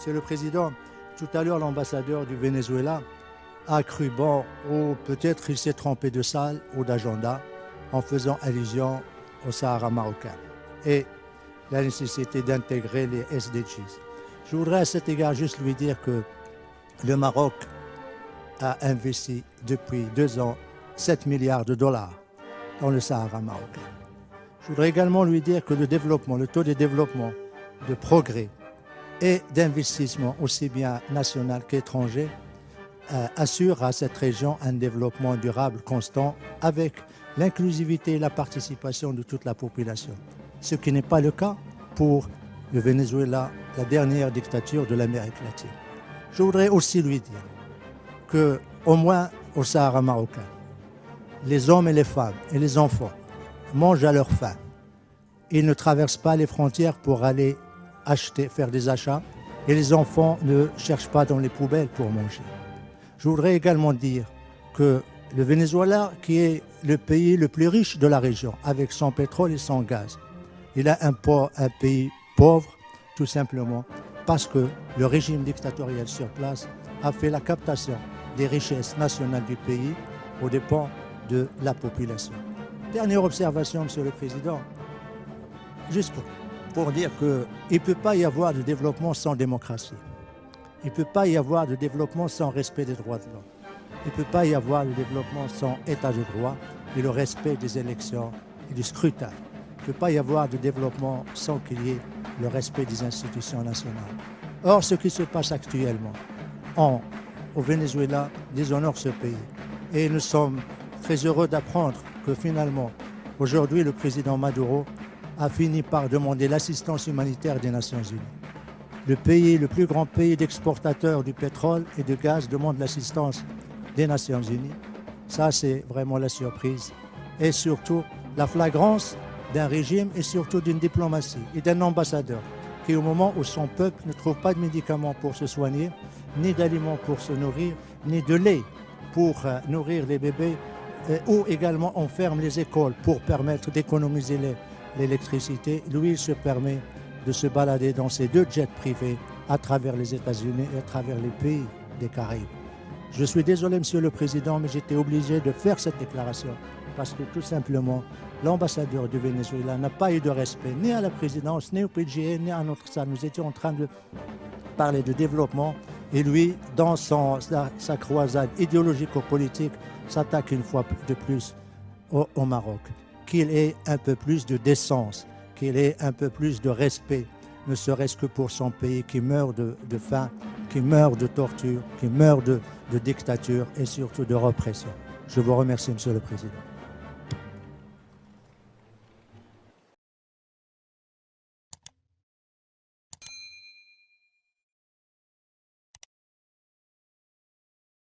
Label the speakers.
Speaker 1: Monsieur le Président, tout à l'heure, l'ambassadeur du Venezuela a cru bon, ou peut-être il s'est trompé de salle ou d'agenda en faisant allusion au Sahara marocain et la nécessité d'intégrer les SDGs. Je voudrais à cet égard juste lui dire que le Maroc a investi depuis 2 ans 7 milliards de dollars dans le Sahara marocain. Je voudrais également lui dire que le développement, le taux de développement, de progrès et d'investissement aussi bien national qu'étranger assure à cette région un développement durable constant avec l'inclusivité et la participation de toute la population. Ce qui n'est pas le cas pour le Venezuela, la dernière dictature de l'Amérique latine. Je voudrais aussi lui dire qu'au moins au Sahara marocain, les hommes et les femmes et les enfants mangent à leur faim. Ils ne traversent pas les frontières pour aller acheter, faire des achats, et les enfants ne cherchent pas dans les poubelles pour manger. Je voudrais également dire que le Venezuela, qui est le pays le plus riche de la région, avec son pétrole et son gaz, il a un pays pauvre, tout simplement, parce que le régime dictatorial sur place a fait la captation des richesses nationales du pays aux dépens de la population. Dernière observation, Monsieur le Président, juste pour dire qu'il ne peut pas y avoir de développement sans démocratie. Il ne peut pas y avoir de développement sans respect des droits de l'homme. Il ne peut pas y avoir de développement sans état de droit et le respect des élections et du scrutin. Il ne peut pas y avoir de développement sans qu'il y ait le respect des institutions nationales. Or, ce qui se passe actuellement au Venezuela déshonore ce pays. Et nous sommes très heureux d'apprendre que finalement, aujourd'hui, le président Maduro a fini par demander l'assistance humanitaire des Nations Unies. Le pays, le plus grand pays d'exportateur du pétrole et du gaz demande l'assistance des Nations Unies. Ça, c'est vraiment la surprise. Et surtout, la flagrance d'un régime et surtout d'une diplomatie et d'un ambassadeur qui, au moment où son peuple ne trouve pas de médicaments pour se soigner, ni d'aliments pour se nourrir, ni de lait pour nourrir les bébés, ou également on ferme les écoles pour permettre d'économiser l'électricité, lui, il se permet de se balader dans ses 2 jets privés à travers les États-Unis et à travers les pays des Caraïbes. Je suis désolé, Monsieur le Président, mais j'étais obligé de faire cette déclaration parce que tout simplement, l'ambassadeur du Venezuela n'a pas eu de respect ni à la présidence, ni au PGA, ni à notre salle. Nous étions en train de parler de développement et lui, dans sa croisade idéologico-politique, s'attaque une fois de plus au Maroc. Qu'il ait un peu plus de décence, qu'il ait un peu plus de respect, ne serait-ce que pour son pays qui meurt de faim, qui meurt de torture, qui meurt de dictature et surtout de répression. Je vous remercie, Monsieur le Président.